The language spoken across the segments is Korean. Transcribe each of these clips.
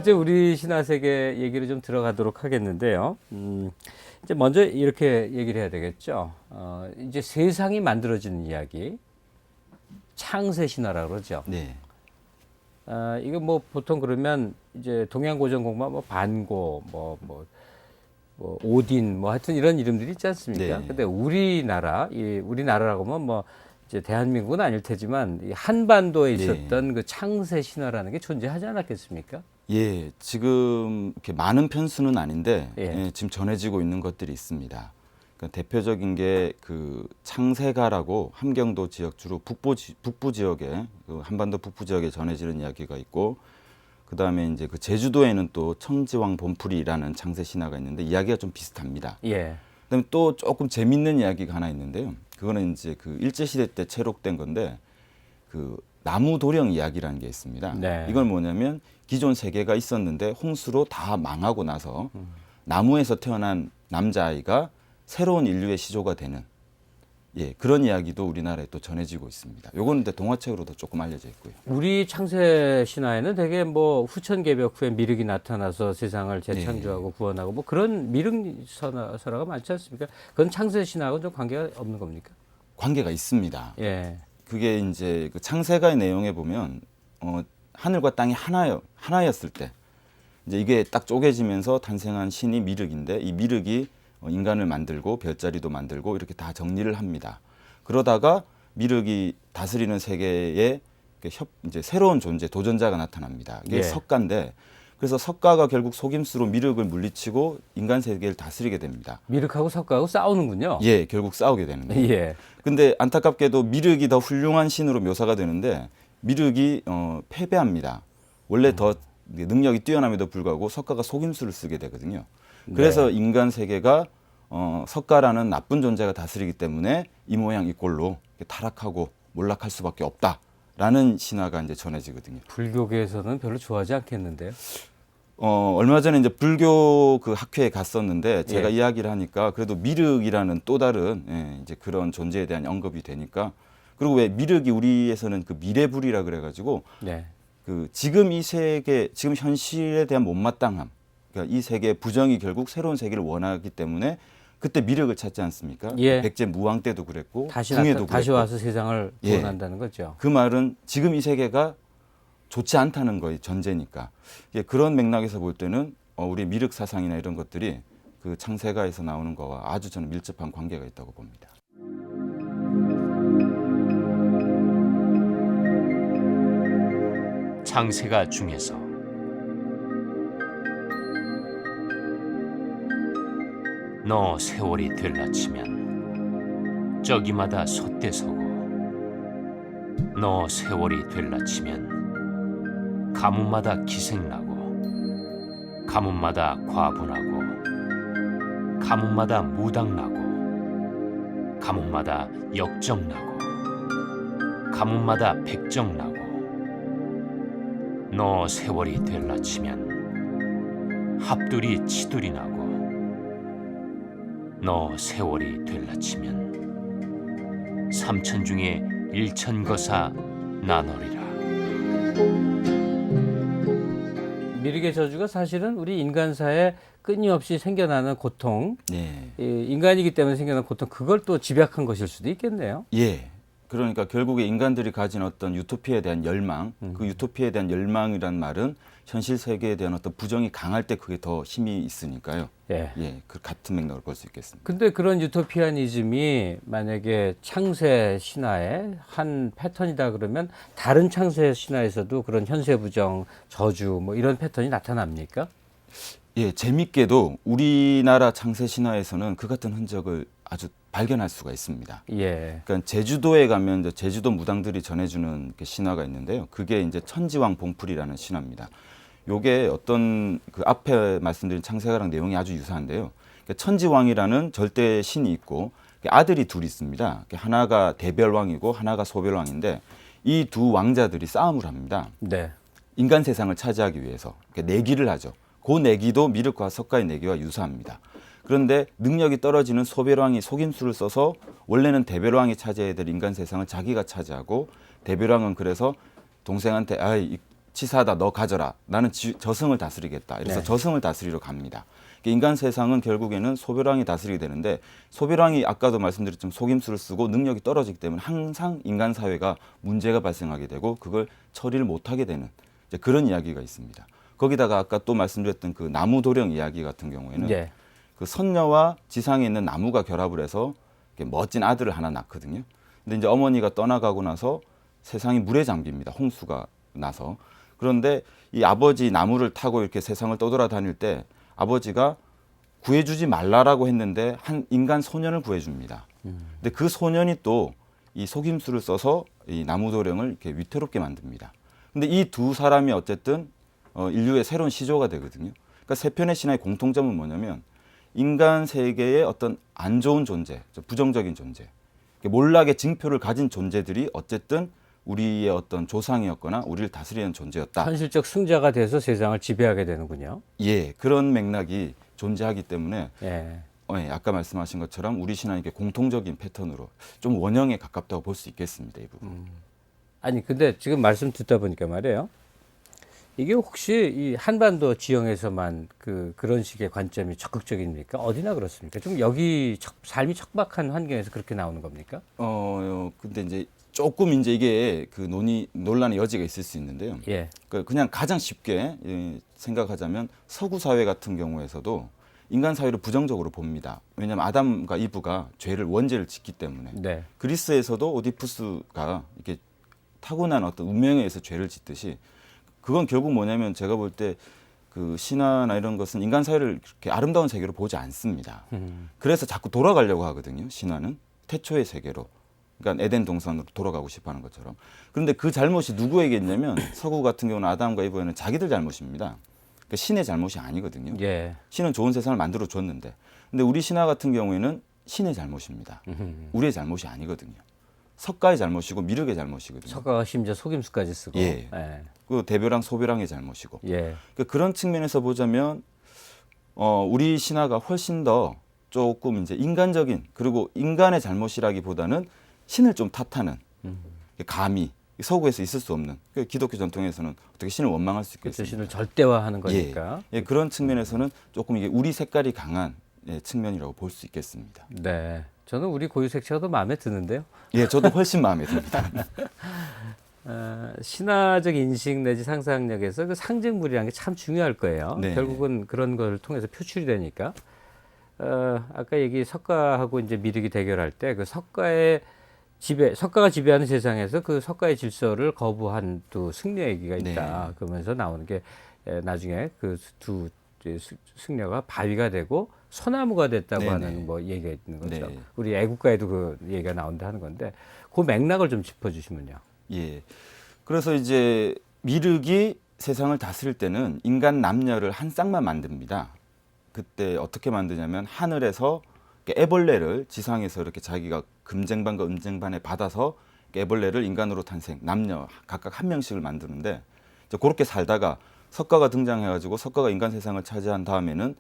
이제 우리 신화 세계 얘기를 좀 들어가도록 하겠는데요. 이제 먼저 이렇게 얘기를 해야 되겠죠. 이제 세상이 만들어지는 이야기, 창세 신화라 그러죠. 네. 이거 뭐 보통 그러면 이제 동양 고전 공부하면 뭐 반고, 뭐 오딘, 뭐 하여튼 이런 이름들이 있지 않습니까? 네. 근데 우리나라라고 하면 뭐 이제 대한민국은 아닐 테지만 이 한반도에 네. 있었던 그 창세 신화라는 게 존재하지 않았겠습니까? 예, 지금 이렇게 많은 편수는 아닌데 예. 예, 지금 전해지고 있는 것들이 있습니다. 그러니까 대표적인 게 그 창세가라고 함경도 지역 주로 북부 지역에 그 한반도 북부 지역에 전해지는 이야기가 있고, 그 다음에 이제 그 제주도에는 또 청지왕 본풀이라는 창세 신화가 있는데 이야기가 좀 비슷합니다. 예. 그다음에 또 조금 재밌는 이야기가 하나 있는데요. 그거는 이제 그 일제 시대 때 채록된 건데 그 나무 도령 이야기라는 게 있습니다. 네. 이건 뭐냐면 기존 세계가 있었는데 홍수로 다 망하고 나서 나무에서 태어난 남자아이가 새로운 인류의 시조가 되는, 예, 그런 이야기도 우리나라에 또 전해지고 있습니다. 요거는 근데 동화책으로도 조금 알려져 있고요. 우리 창세 신화에는 되게 뭐 후천개벽 후에 미륵이 나타나서 세상을 재창조하고 구원하고 뭐 그런 미륵 설화가 많지 않습니까? 그건 창세 신화하고는 좀 관계가 없는 겁니까? 관계가 있습니다. 예. 그게 이제 그 창세가의 내용에 보면 하늘과 땅이 하나였을 때 이제 이게 딱 쪼개지면서 탄생한 신이 미륵인데, 이 미륵이 인간을 만들고 별자리도 만들고 이렇게 다 정리를 합니다. 그러다가 미륵이 다스리는 세계에 이제 새로운 존재, 도전자가 나타납니다. 이게 예. 석가인데, 그래서 석가가 결국 속임수로 미륵을 물리치고 인간 세계를 다스리게 됩니다. 미륵하고 석가하고 싸우는군요. 예, 결국 싸우게 되는 거예요. 예. 근데 안타깝게도 미륵이 더 훌륭한 신으로 묘사가 되는데 미륵이 패배합니다. 원래 더 능력이 뛰어남에도 불구하고 석가가 속임수를 쓰게 되거든요. 그래서 네. 인간 세계가 석가라는 나쁜 존재가 다스리기 때문에 이 모양 이 꼴로 타락하고 몰락할 수밖에 없다라는 신화가 이제 전해지거든요. 불교계에서는 별로 좋아하지 않겠는데요. 얼마 전에 이제 불교 그 학회에 갔었는데 제가 예. 이야기를 하니까 그래도 미륵이라는 또 다른, 예, 이제 그런 존재에 대한 언급이 되니까, 그리고 왜 미륵이 우리에서는 그 미래불이라 그래가지고 네. 그 지금 이 세계, 지금 현실에 대한 못마땅함, 그러니까 이 세계의 부정이 결국 새로운 세계를 원하기 때문에 그때 미륵을 찾지 않습니까? 예. 백제무왕 때도 그랬고 다시 궁에도 다시 그랬고. 와서 세상을 예. 구원한다는 거죠. 그 말은 지금 이 세계가 좋지 않다는 거의 전제니까, 예, 그런 맥락에서 볼 때는 우리 미륵 사상이나 이런 것들이 그 창세가에서 나오는 거와 아주 저는 밀접한 관계가 있다고 봅니다. 창세가 중에서 너 세월이 될라치면 저기마다 솟대 서고, 너 세월이 될라치면 가문마다 기생나고, 가문마다 과분하고, 가문마다 무당나고, 가문마다 역정나고, 가문마다 백정나고, 너 세월이 될라치면 합둘이 치둘이 나고, 너 세월이 될라치면 삼천 중에 일천거사 나눠리라. 미륵의 저주가 사실은 우리 인간사에 끊임없이 생겨나는 고통, 네. 인간이기 때문에 생겨나는 고통, 그걸 또 집약한 것일 수도 있겠네요. 예. 그러니까 결국에 인간들이 가진 어떤 유토피아에 대한 열망, 그 유토피아에 대한 열망이란 말은 현실 세계에 대한 어떤 부정이 강할 때 그게 더 힘이 있으니까요. 예. 예, 그 같은 맥락을 볼 수 있겠습니다. 근데 그런 유토피아니즘이 만약에 창세 신화의 한 패턴이다 그러면 다른 창세 신화에서도 그런 현세 부정, 저주 뭐 이런 패턴이 나타납니까? 예, 재밌게도 우리나라 창세 신화에서는 그 같은 흔적을 아주 발견할 수가 있습니다. 예. 그러니까 제주도에 가면 이제 제주도 무당들이 전해주는 그 신화가 있는데요. 그게 이제 천지왕 봉풀이라는 신화입니다. 요게 어떤 그 앞에 말씀드린 창세가랑 내용이 아주 유사한데요. 그러니까 천지왕이라는 절대 신이 있고 아들이 둘이 있습니다. 하나가 대별왕이고 하나가 소별왕인데 이 두 왕자들이 싸움을 합니다. 네. 인간 세상을 차지하기 위해서 내기를 하죠. 그 내기도 미륵과 석가의 내기와 유사합니다. 그런데 능력이 떨어지는 소별왕이 속임수를 써서 원래는 대별왕이 차지해야 될 인간 세상을 자기가 차지하고, 대별왕은 그래서 동생한테 치사하다, 너 가져라. 나는 저승을 다스리겠다. 이래서 네. 저승을 다스리러 갑니다. 인간 세상은 결국에는 소멸왕이 다스리게 되는데, 소멸왕이 아까도 말씀드렸지만 속임수를 쓰고 능력이 떨어지기 때문에 항상 인간 사회가 문제가 발생하게 되고 그걸 처리를 못하게 되는 이제 그런 이야기가 있습니다. 거기다가 아까 또 말씀드렸던 그 나무 도령 이야기 같은 경우에는 예. 그 선녀와 지상에 있는 나무가 결합을 해서 이렇게 멋진 아들을 하나 낳거든요. 근데 이제 어머니가 떠나가고 나서 세상이 물에 잠깁니다. 홍수가 나서. 그런데 이 아버지 나무를 타고 이렇게 세상을 떠돌아다닐 때 아버지가 구해주지 말라라고 했는데 한 인간 소년을 구해줍니다. 근데 그 소년이 또 이 속임수를 써서 이 나무도령을 이렇게 위태롭게 만듭니다. 근데 이 두 사람이 어쨌든 인류의 새로운 시조가 되거든요. 그러니까 세 편의 신화의 공통점은 뭐냐면 인간 세계의 어떤 안 좋은 존재, 부정적인 존재, 몰락의 징표를 가진 존재들이 어쨌든 우리의 어떤 조상이었거나 우리를 다스리는 존재였다. 현실적 승자가 돼서 세상을 지배하게 되는군요. 예, 그런 맥락이 존재하기 때문에 예. 예, 아까 말씀하신 것처럼 우리 신화는 이게 공통적인 패턴으로 좀 원형에 가깝다고 볼 수 있겠습니다. 이 부분. 아니 근데 지금 말씀 듣다 보니까 말이에요. 이게 혹시 이 한반도 지형에서만 그런 식의 관점이 적극적입니까? 어디나 그렇습니까? 좀 여기 삶이 척박한 환경에서 그렇게 나오는 겁니까? 근데 이제 조금 이제 이게 그 논란의 여지가 있을 수 있는데요. 예. 그냥 가장 쉽게 생각하자면 서구 사회 같은 경우에서도 인간 사회를 부정적으로 봅니다. 왜냐하면 아담과 이브가 원죄를 짓기 때문에. 네. 그리스에서도 오디푸스가 이렇게 타고난 어떤 운명에 의해서 죄를 짓듯이 그건 결국 뭐냐면 제가 볼 때 그 신화나 이런 것은 인간 사회를 그렇게 아름다운 세계로 보지 않습니다. 그래서 자꾸 돌아가려고 하거든요. 신화는 태초의 세계로. 그러니까 에덴 동산으로 돌아가고 싶어하는 것처럼. 그런데 그 잘못이 누구에게 있냐면 서구 같은 경우는 아담과 이브에는 자기들 잘못입니다. 그러니까 신의 잘못이 아니거든요. 예. 신은 좋은 세상을 만들어 줬는데, 근데 우리 신화 같은 경우에는 신의 잘못입니다. 우리의 잘못이 아니거든요. 석가의 잘못이고 미륵의 잘못이거든요. 석가가 심지어 속임수까지 쓰고. 예. 예. 그 대벼랑 소벼랑의 잘못이고. 예. 그러니까 그런 측면에서 보자면 우리 신화가 훨씬 더 조금 이제 인간적인, 그리고 인간의 잘못이라기보다는 신을 좀 탓하는 감히 서구에서 있을 수 없는, 기독교 전통에서는 어떻게 신을 원망할 수 그렇죠. 있겠습니까? 신을 절대화하는 거니까. 예, 그런 측면에서는 조금 이게 우리 색깔이 강한 측면이라고 볼 수 있겠습니다. 네. 저는 우리 고유색채가 더 마음에 드는데요. 예, 저도 훨씬 마음에 듭니다. 신화적 인식 내지 상상력에서 그 상징물이라는 게 참 중요할 거예요. 네. 결국은 그런 걸 통해서 표출이 되니까. 아까 얘기 석가하고 이제 미륵이 대결할 때 그 석가가 지배하는 세상에서 그 석가의 질서를 거부한 또 승려 얘기가 있다. 네. 그러면서 나오는 게 나중에 그 두 승려가 바위가 되고 소나무가 됐다고 네네. 하는 뭐 얘기가 있는 거죠. 네. 우리 애국가에도 그 얘기가 나온다 하는 건데 그 맥락을 좀 짚어주시면요. 예. 그래서 이제 미륵이 세상을 다스릴 때는 인간 남녀를 한 쌍만 만듭니다. 그때 어떻게 만드냐면 하늘에서 애벌레를 지상에서 이렇게 자기가 금쟁반과 음쟁반에 받아서 애벌레를 인간으로 탄생, 남녀 각각 한 명씩을 만드는데 이제 그렇게 살다가 석가가 등장해가지고 석가가 인간 세상을 차지한 다음에는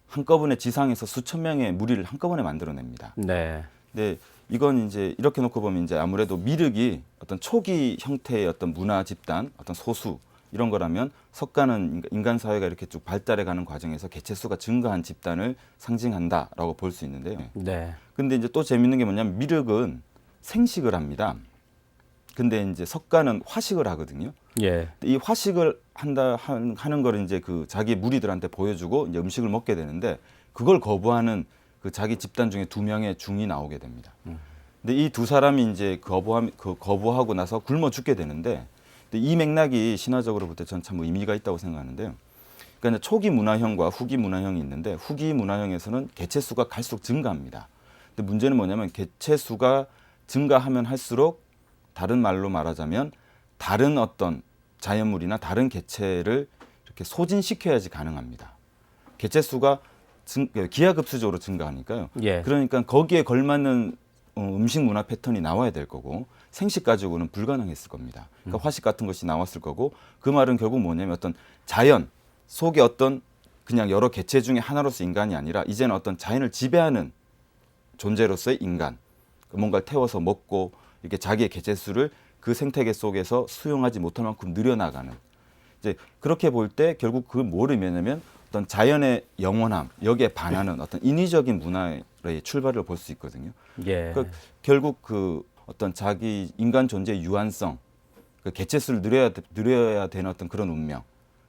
한꺼번에 지상에서 수천 명의 무리를 한꺼번에 만들어냅니다. 네. 근데 이건 이제 이렇게 놓고 보면 이제 아무래도 미륵이 어떤 초기 형태의 어떤 문화 집단, 어떤 소수 이런 거라면 석가는 인간 사회가 이렇게 쭉 발달해가는 과정에서 개체수가 증가한 집단을 상징한다라고 볼 수 있는데요. 네. 근데 이제 또 재밌는 게 뭐냐면 미륵은 생식을 합니다. 근데 이제 석가는 화식을 하거든요. 예. 이 화식을 하는 걸 이제 그 자기 무리들한테 보여주고 이제 음식을 먹게 되는데 그걸 거부하는 그 자기 집단 중에 2명의 중이 나오게 됩니다. 근데 이 두 사람이 이제 거부하고 나서 굶어 죽게 되는데 이 맥락이 신화적으로 볼 때 저는 참 의미가 있다고 생각하는데요. 그러니까 초기 문화형과 후기 문화형이 있는데 후기 문화형에서는 개체수가 갈수록 증가합니다. 근데 문제는 뭐냐면 개체수가 증가하면 할수록 다른 말로 말하자면 다른 어떤 자연물이나 다른 개체를 이렇게 소진시켜야지 가능합니다. 개체수가 기하급수적으로 증가하니까요. 예. 그러니까 거기에 걸맞는 음식 문화 패턴이 나와야 될 거고 생식 가지고는 불가능했을 겁니다. 그러니까 화식 같은 것이 나왔을 거고 그 말은 결국 뭐냐면 어떤 자연 속에 어떤 그냥 여러 개체 중에 하나로서 인간이 아니라 이제는 어떤 자연을 지배하는 존재로서의 인간, 뭔가를 태워서 먹고 이렇게 자기의 개체수를 그 생태계 속에서 수용하지 못할 만큼 늘려나가는 이제 그렇게 볼 때 결국 그 뭘 의미하냐면 어떤 자연의 영원함 여기에 반하는 어떤 인위적인 문화의 출발을 볼 수 있거든요. 예. 그 결국 그 어떤 자기 인간 존재의 유한성, 그 개체수를 늘려야 되는 어떤 그런 운명,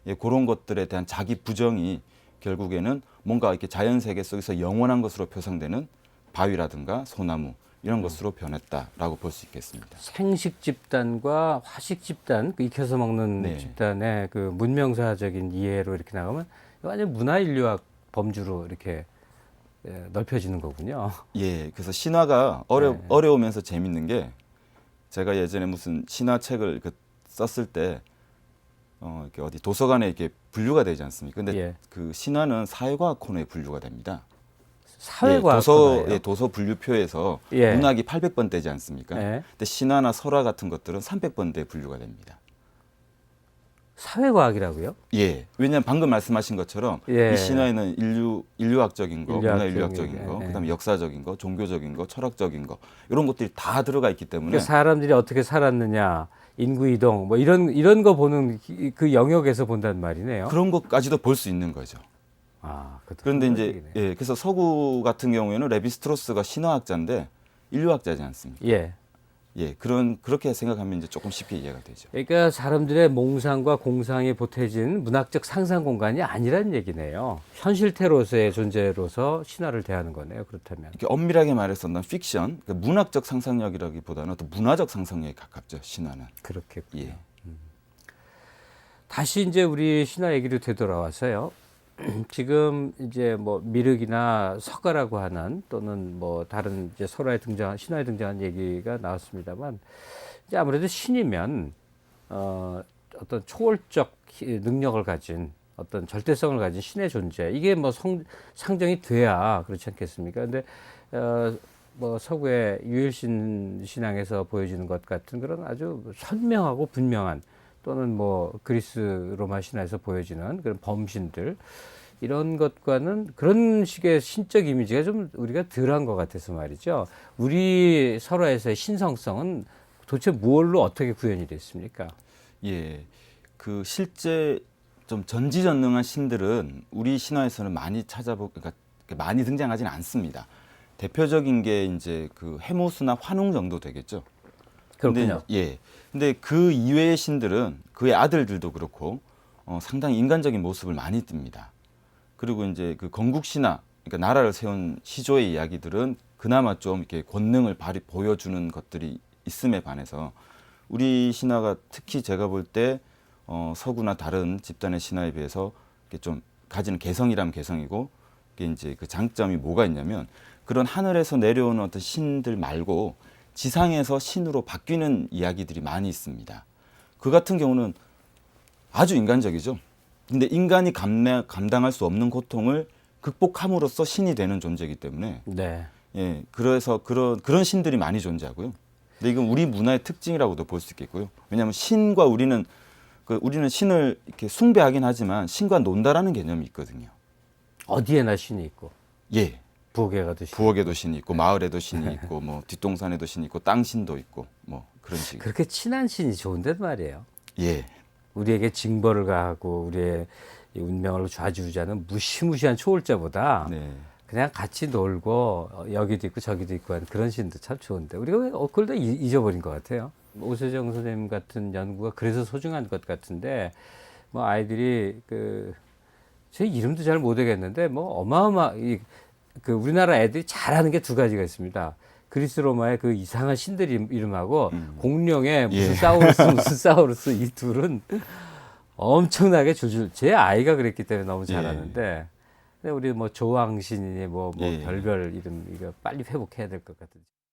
예, 그런 것들에 대한 자기 부정이 결국에는 뭔가 이렇게 자연 세계 속에서 영원한 것으로 표상되는 바위라든가 소나무 이런 것으로 변했다라고 볼 수 있겠습니다. 생식 집단과 화식 집단, 그 익혀서 먹는 네. 집단의 그 문명사적인 이해로 이렇게 나가면 완전 문화 인류학 범주로 이렇게 넓혀지는 거군요. 예, 그래서 신화가 네. 어려우면서 재밌는 게 제가 예전에 무슨 신화책을 썼을 때 이렇게 어디 도서관에 이렇게 분류가 되지 않습니까? 근데 예. 그 신화는 사회과학 코너에 분류가 됩니다. 사회과학 도서 분류표에서 예. 문학이 800번대지 않습니까? 예. 근데 신화나 설화 같은 것들은 300번대에 분류가 됩니다. 사회과학이라고요? 예. 왜냐하면 방금 말씀하신 것처럼 예. 이 신화에는 인류학적인 거, 문화 인류학적인 인류학적인 거, 예. 그다음에 역사적인 거, 종교적인 거, 철학적인 거 이런 것들이 다 들어가 있기 때문에 그러니까 사람들이 어떻게 살았느냐, 인구 이동, 뭐 이런 거 보는 그 영역에서 본단 말이네요. 그런 것까지도 볼 수 있는 거죠. 아, 그것도 그런데 큰 이제 얘기네. 예, 그래서 서구 같은 경우에는 레비스트로스가 신화학자인데 인류학자지 않습니까? 예. 예, 그렇게 생각하면 이제 조금 쉽게 이해가 되죠. 그러니까 사람들의 몽상과 공상이 보태진 문학적 상상 공간이 아니란 얘기네요. 현실태로서의 존재로서 신화를 대하는 거네요. 그렇다면. 이렇게 엄밀하게 말해서 난 픽션, 그러니까 문학적 상상력이라기보다는 어떤 문화적 상상력에 가깝죠. 신화는. 그렇겠군요. 예. 다시 이제 우리 신화 얘기로 되돌아와서요. 지금 이제 뭐 미륵이나 서가라고 하는 또는 뭐 다른 이제 신화에 등장한 얘기가 나왔습니다만 이제 아무래도 신이면 어떤 초월적 능력을 가진 어떤 절대성을 가진 신의 존재 이게 뭐 상정이 돼야 그렇지 않겠습니까? 근데 뭐 서구의 유일신 신앙에서 보여지는 것 같은 그런 아주 선명하고 분명한 또는 뭐 그리스 로마 신화에서 보여지는 그런 범신들 이런 것과는 그런 식의 신적 이미지가 좀 우리가 덜한 것 같아서 말이죠. 우리 설화에서의 신성성은 도대체 무엇로 어떻게 구현이 됐습니까? 예. 그 실제 좀 전지전능한 신들은 우리 신화에서는 많이 그러니까 많이 등장하지는 않습니다. 대표적인 게 이제 그 해모수나 환웅 정도 되겠죠. 그렇군요. 근데, 예. 근데 그 이외의 신들은 그의 아들들도 그렇고 상당히 인간적인 모습을 많이 띱니다. 그리고 이제 그 건국 신화, 그러니까 나라를 세운 시조의 이야기들은 그나마 좀 이렇게 권능을 보여주는 것들이 있음에 반해서 우리 신화가 특히 제가 볼 때 서구나 다른 집단의 신화에 비해서 이렇게 좀 가지는 개성이라면 개성이고 이게 이제 그 장점이 뭐가 있냐면 그런 하늘에서 내려오는 어떤 신들 말고 지상에서 신으로 바뀌는 이야기들이 많이 있습니다. 그 같은 경우는 아주 인간적이죠. 근데 인간이 감당할 수 없는 고통을 극복함으로써 신이 되는 존재이기 때문에 네. 예, 그래서 그런 신들이 많이 존재하고요. 근데 이건 우리 문화의 특징이라고도 볼 수 있겠고요. 왜냐하면 신과 우리는 신을 이렇게 숭배하긴 하지만 신과 논다라는 개념이 있거든요. 어디에나 신이 있고 예, 부엌에 가도 신이 부엌에도 신이 있고 마을에도 신이 있고 뭐 뒷동산에도 신이 있고 땅신도 있고 뭐 그런 식. 그렇게 친한 신이 좋은데 말이에요. 예, 우리에게 징벌을 가하고 우리의 이 운명을 좌지우지하는 무시무시한 초월자보다 네. 그냥 같이 놀고 여기도 있고 저기도 있고 하는 그런 신도 참 좋은데 우리가 왜 그걸 다 잊어버린 것 같아요. 오세정 선생님 같은 연구가 그래서 소중한 것 같은데 뭐 아이들이 제 이름도 잘 못 외겠는데 뭐 그 우리나라 애들이 잘하는 게 두 가지가 있습니다. 그리스 로마의 그 이상한 신들 이름하고 공룡의 무슨 예. 사우루스 무슨 사우루스 이 둘은 엄청나게 줄줄 제 아이가 그랬기 때문에 너무 잘하는데 근데 우리 뭐 조왕신이니 뭐 예. 별별 이름 이거 빨리 회복해야 될 것 같은데.